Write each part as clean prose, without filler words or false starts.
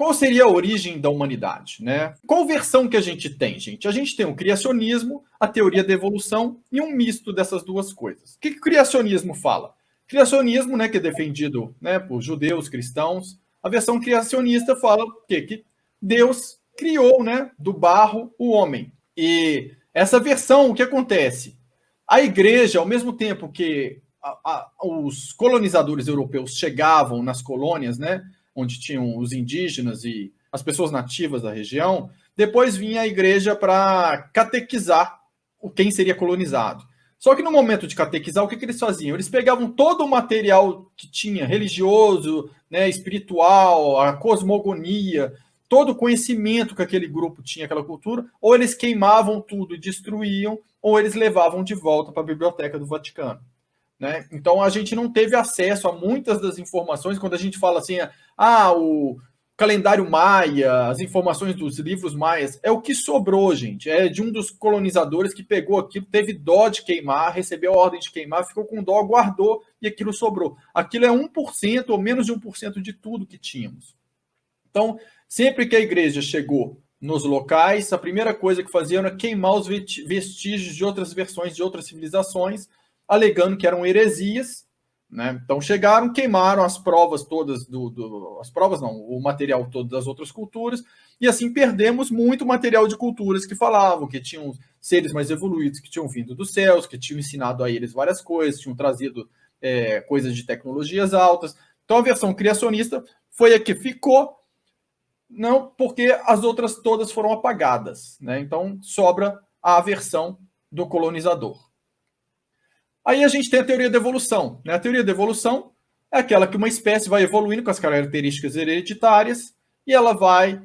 qual seria a origem da humanidade, né? Qual versão que a gente tem, gente? A gente tem o criacionismo, a teoria da evolução e um misto dessas duas coisas. O que o criacionismo fala? Criacionismo, né, que é defendido, né, por judeus, cristãos. A versão criacionista fala que Deus criou, né, do barro o homem. E essa versão, o que acontece? A igreja, ao mesmo tempo que os colonizadores europeus chegavam nas colônias, né, onde tinham os indígenas e as pessoas nativas da região, depois vinha a igreja para catequizar quem seria colonizado. Só que no momento de catequizar, o que eles faziam? Eles pegavam todo o material que tinha, religioso, né, espiritual, a cosmogonia, todo o conhecimento que aquele grupo tinha, aquela cultura, ou eles queimavam tudo e destruíam, ou eles levavam de volta para a Biblioteca do Vaticano. Né? Então a gente não teve acesso a muitas das informações. Quando a gente fala assim, o calendário maia, as informações dos livros maias, é o que sobrou, gente. É de um dos colonizadores que pegou aquilo, teve dó de queimar, recebeu a ordem de queimar, ficou com dó, guardou e aquilo sobrou. Aquilo é 1% ou menos de 1% de tudo que tínhamos. Então, sempre que a igreja chegou nos locais, a primeira coisa que fazia era queimar os vestígios de outras versões, de outras civilizações, alegando que eram heresias, né? Então chegaram, queimaram as provas todas as provas não, o material todo das outras culturas, e assim perdemos muito material de culturas que falavam que tinham seres mais evoluídos, que tinham vindo dos céus, que tinham ensinado a eles várias coisas, tinham trazido coisas de tecnologias altas. Então a versão criacionista foi a que ficou, não porque as outras todas foram apagadas, né? Então sobra a versão do colonizador. Aí a gente tem a teoria da evolução. Né? A teoria da evolução é aquela que uma espécie vai evoluindo com as características hereditárias e ela vai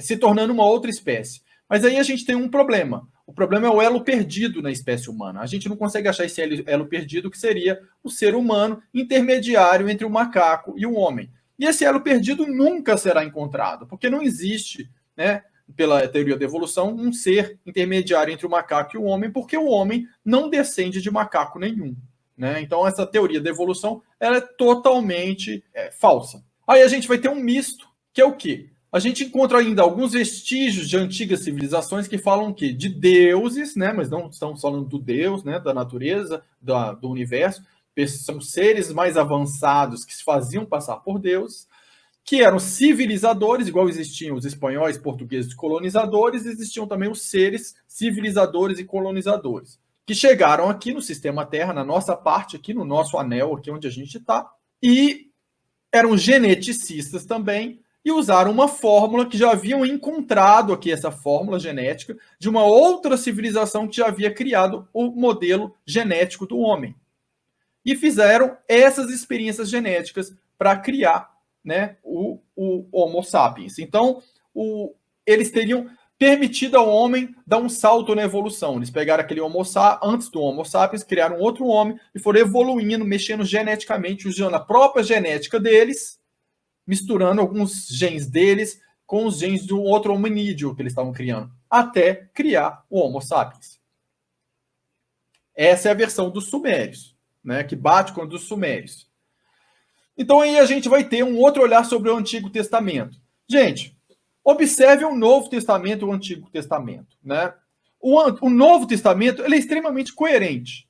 se tornando uma outra espécie. Mas aí a gente tem um problema. O problema é o elo perdido na espécie humana. A gente não consegue achar esse elo perdido, que seria o ser humano intermediário entre o macaco e o homem. E esse elo perdido nunca será encontrado, porque não existe, né, pela teoria da evolução, um ser intermediário entre o macaco e o homem, porque o homem não descende de macaco nenhum. Né? Então, essa teoria da evolução ela é totalmente falsa. Aí a gente vai ter um misto, que é o quê? A gente encontra ainda alguns vestígios de antigas civilizações que falam que de deuses, né? Mas não estamos falando do Deus, né? Da natureza, do universo. São seres mais avançados que se faziam passar por deuses, que eram civilizadores, igual existiam os espanhóis, portugueses colonizadores, existiam também os seres civilizadores e colonizadores, que chegaram aqui no sistema Terra, na nossa parte, aqui no nosso anel, aqui onde a gente está, e eram geneticistas também, e usaram uma fórmula que já haviam encontrado aqui, essa fórmula genética, de uma outra civilização que já havia criado o modelo genético do homem. E fizeram essas experiências genéticas para criar, né, o Homo sapiens. Então, eles teriam permitido ao homem dar um salto na evolução. Eles pegaram aquele antes do Homo sapiens, criaram outro homem e foram evoluindo, mexendo geneticamente, usando a própria genética deles, misturando alguns genes deles com os genes de um outro hominídeo que eles estavam criando, até criar o Homo sapiens. Essa é a versão dos sumérios, né, que bate com a dos sumérios. Então aí a gente vai ter um outro olhar sobre o Antigo Testamento. Gente, observe o Novo Testamento e o Antigo Testamento. Né? O Novo Testamento ele é extremamente coerente.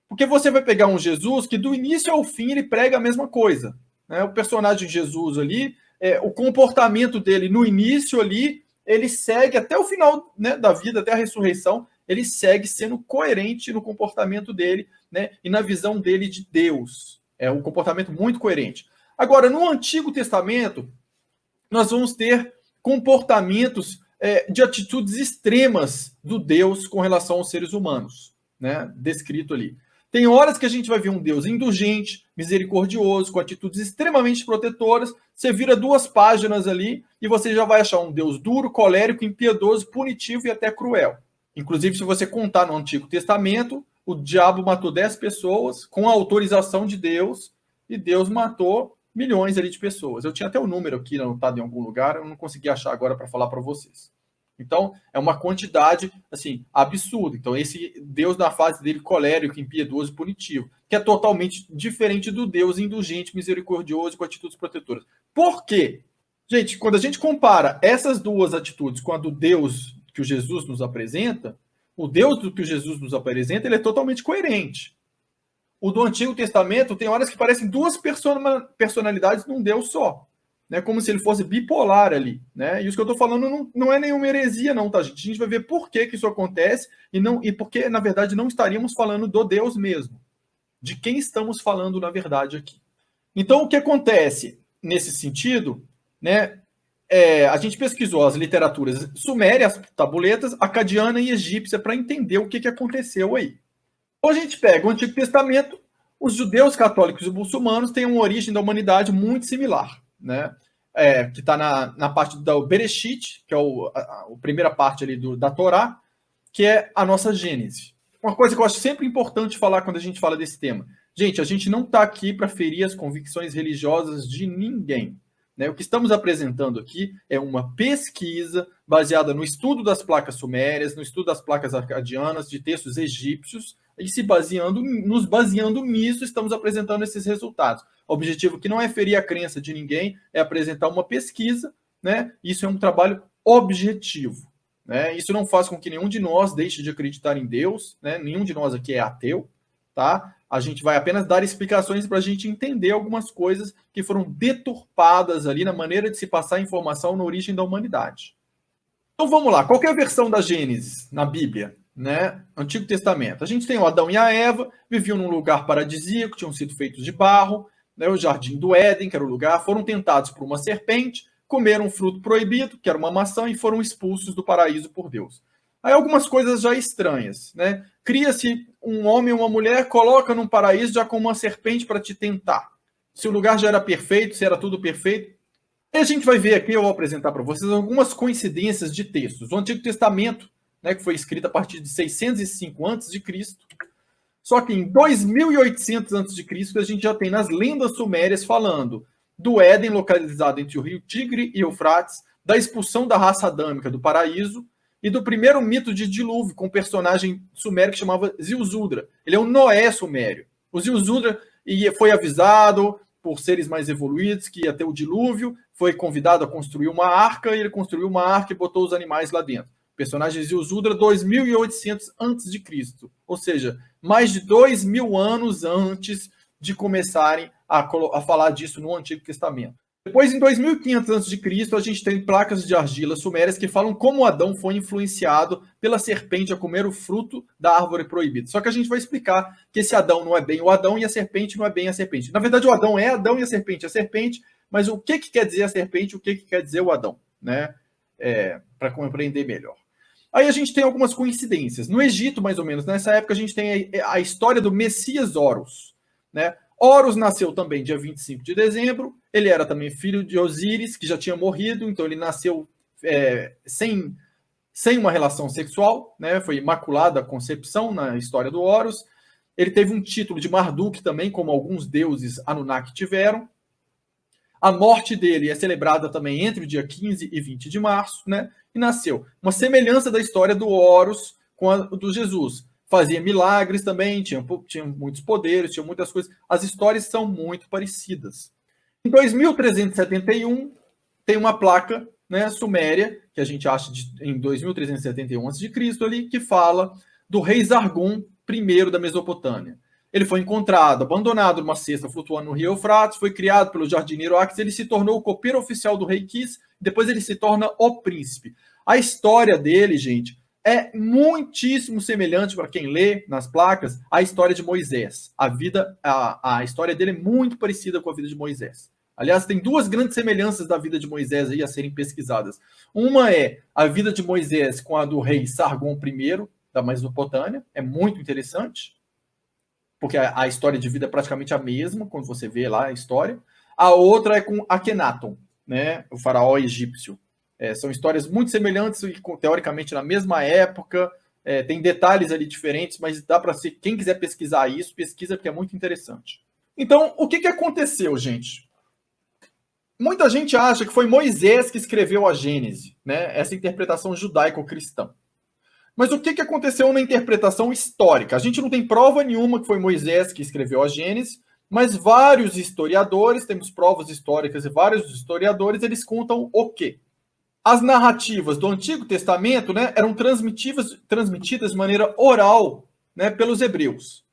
Porque você vai pegar um Jesus que do início ao fim ele prega a mesma coisa. Né? O personagem Jesus ali, o comportamento dele no início ali, ele segue até o final, né, da vida, até a ressurreição, ele segue sendo coerente no comportamento dele, né, e na visão dele de Deus. É um comportamento muito coerente. Agora, no Antigo Testamento, nós vamos ter comportamentos de atitudes extremas do Deus com relação aos seres humanos, né? Descrito ali. Tem horas que a gente vai ver um Deus indulgente, misericordioso, com atitudes extremamente protetoras. Você vira 2 páginas ali e você já vai achar um Deus duro, colérico, impiedoso, punitivo e até cruel. Inclusive, se você contar no Antigo Testamento, o diabo matou 10 pessoas com a autorização de Deus e Deus matou milhões ali de pessoas. Eu tinha até o número aqui anotado em algum lugar, eu não consegui achar agora para falar para vocês. Então, é uma quantidade, assim, absurda. Então, esse Deus na fase dele colérico, impiedoso e punitivo, que é totalmente diferente do Deus indulgente, misericordioso e com atitudes protetoras. Por quê? Gente, quando a gente compara essas duas atitudes com a do Deus que o Jesus nos apresenta, o Deus do que o Jesus nos apresenta, ele é totalmente coerente. O do Antigo Testamento tem horas que parecem duas personalidades num Deus só, né? Como se ele fosse bipolar ali, né? E isso que eu estou falando não é nenhuma heresia, não, tá, gente? A gente vai ver por que isso acontece e porque, na verdade, não estaríamos falando do Deus mesmo. De quem estamos falando, na verdade, aqui. Então, o que acontece nesse sentido, né? A gente pesquisou as literaturas suméria, as tabuletas, acadiana e egípcia para entender o que aconteceu aí. Então, a gente pega o Antigo Testamento, os judeus católicos e muçulmanos têm uma origem da humanidade muito similar, né? Que está na parte do Bereshit, que é a primeira parte ali da Torá, que é a nossa Gênese. Uma coisa que eu acho sempre importante falar quando a gente fala desse tema. Gente, a gente não está aqui para ferir as convicções religiosas de ninguém, né? O que estamos apresentando aqui é uma pesquisa baseada no estudo das placas sumérias, no estudo das placas acadianas, de textos egípcios, e nos baseando nisso, estamos apresentando esses resultados. O objetivo que não é ferir a crença de ninguém, é apresentar uma pesquisa, né? Isso é um trabalho objetivo, né? Isso não faz com que nenhum de nós deixe de acreditar em Deus, né? Nenhum de nós aqui é ateu, tá? A gente vai apenas dar explicações para a gente entender algumas coisas que foram deturpadas ali na maneira de se passar informação na origem da humanidade. Então vamos lá, qual é a versão da Gênesis na Bíblia, né? Antigo Testamento. A gente tem o Adão e a Eva, viviam num lugar paradisíaco, tinham sido feitos de barro, né? O Jardim do Éden, que era o lugar, foram tentados por uma serpente, comeram um fruto proibido, que era uma maçã, e foram expulsos do paraíso por Deus. Aí algumas coisas já estranhas, né? Cria-se um homem e uma mulher, coloca num paraíso já com uma serpente para te tentar. Se o lugar já era perfeito, se era tudo perfeito. E a gente vai ver aqui, eu vou apresentar para vocês algumas coincidências de textos. O Antigo Testamento, né, que foi escrito a partir de 605 a.C., só que em 2800 a.C., a gente já tem nas lendas sumérias falando do Éden, localizado entre o rio Tigre e Eufrates, da expulsão da raça adâmica do paraíso, e do primeiro mito de dilúvio, com um personagem sumério que chamava Zilzudra. Ele é um Noé sumério. O Zilzudra foi avisado por seres mais evoluídos que ia ter o dilúvio, foi convidado a construir uma arca, e ele construiu uma arca e botou os animais lá dentro. O personagem Zilzudra, 2800 a.C., ou seja, mais de 2000 anos antes de começarem a falar disso no Antigo Testamento. Depois, em 2500 a.C., a gente tem placas de argila sumérias que falam como Adão foi influenciado pela serpente a comer o fruto da árvore proibida. Só que a gente vai explicar que esse Adão não é bem o Adão e a serpente não é bem a serpente. Na verdade, o Adão é Adão e a serpente é a serpente, mas o que quer dizer a serpente e o que quer dizer o Adão, né? Para compreender melhor. Aí a gente tem algumas coincidências. No Egito, mais ou menos, nessa época, a gente tem a história do Messias Horus, né? Horus nasceu também dia 25 de dezembro, ele era também filho de Osíris, que já tinha morrido, então ele nasceu sem uma relação sexual, né? Foi imaculada a concepção na história do Horus. Ele teve um título de Marduk também, como alguns deuses Anunnaki tiveram. A morte dele é celebrada também entre o dia 15 e 20 de março, né? E nasceu uma semelhança da história do Horus com a do Jesus. Fazia milagres também, tinha muitos poderes, tinha muitas coisas. As histórias são muito parecidas. Em 2371, tem uma placa, né, suméria, que a gente acha em 2371 a.C., ali, que fala do rei Sargon I da Mesopotâmia. Ele foi encontrado, abandonado numa cesta flutuando no rio Eufrates, foi criado pelo jardineiro Axis, ele se tornou o copeiro oficial do rei Quis, depois ele se torna o príncipe. A história dele, gente, é muitíssimo semelhante, para quem lê nas placas, à história de Moisés. A história dele é muito parecida com a vida de Moisés. Aliás, tem duas grandes semelhanças da vida de Moisés aí a serem pesquisadas. Uma é a vida de Moisés com a do rei Sargon I, da Mesopotâmia. É muito interessante, porque a história de vida é praticamente a mesma, quando você vê lá a história. A outra é com Akhenaton, né, o faraó egípcio. São histórias muito semelhantes, teoricamente na mesma época, tem detalhes ali diferentes, mas dá para ser, quem quiser pesquisar isso, pesquisa, porque é muito interessante. Então, o que aconteceu, gente? Muita gente acha que foi Moisés que escreveu a Gênese, né? Essa interpretação judaico-cristã. Mas o que aconteceu na interpretação histórica? A gente não tem prova nenhuma que foi Moisés que escreveu a Gênese, Mas vários historiadores, temos provas históricas e vários historiadores, eles contam o quê? As narrativas do Antigo Testamento, né, eram transmitidas de maneira oral, né, pelos hebreus.